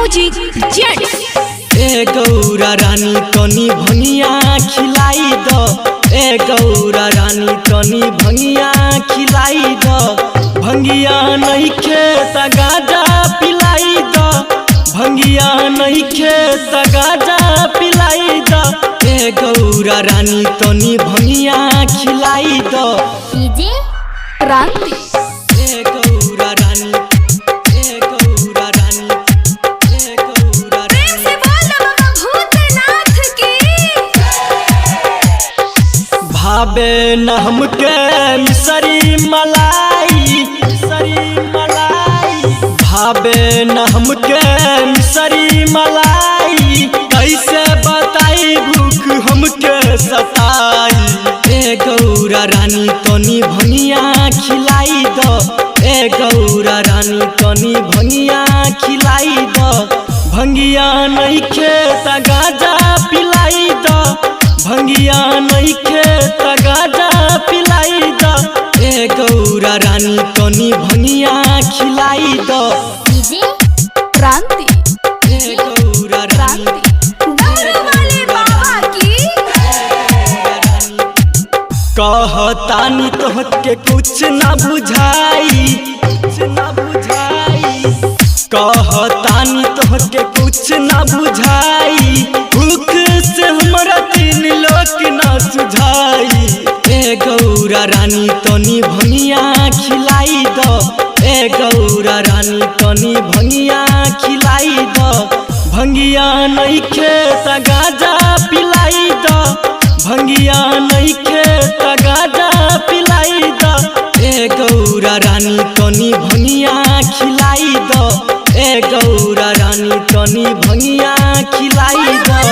Music जेड। ए गौरा रानी तनी भंगिया खिलाई द, ए गौरा रानी तनी भंगिया खिलाई द। भंगिया नहीं खेत गाजा पिलाई द, भंगिया नहीं खेत गाजा पिलाई द। ए गौरा रानी तनी भंगिया खिलाई द। डीजे क्रांति। ए गौरा रानी, ए गौरा रानी, ए गौरा प्रेम से बोल बाबा भूतनाथ की। भावे न हमके मिसरी मलाई, मिसरी मलाई। भावे न हमके मिसरी मलाई, कैसे बताई भूख हमके सताई। ए गौरा रानी तनी भंगिया खिलाई द, ए गौरा रानी तनी भंगिया खिलाई द। भंगिया नहीं खेत गाजा पिलाई द, भंगिया नहीं खेत गाजा पिलाई द। ए गौरा रानी तनी भंगिया खिलाई द। डीजे क्रांति। ए गौरा रानी, दारू वाले बाबा की। कहतानी तोहके कुछ ना बुझाई, कुछ ना बुझाई। कहतानी तोहके कुछ ना बुझाई, भूख से हमरा तीन लोक ना सुझाई। ए गौरा रानी तनी भंगिया खिलाई द, ए गौरा रानी तनी भंगिया खिलाई द। भंगिया नहीं खेत गाजा पिलाई द, भंगिया नहीं खेत गाजा पिलाई द। ए गौरा रानी तनी भंगिया खिलाई द, ए गौरा रानी तनी भंगिया खिलाई द।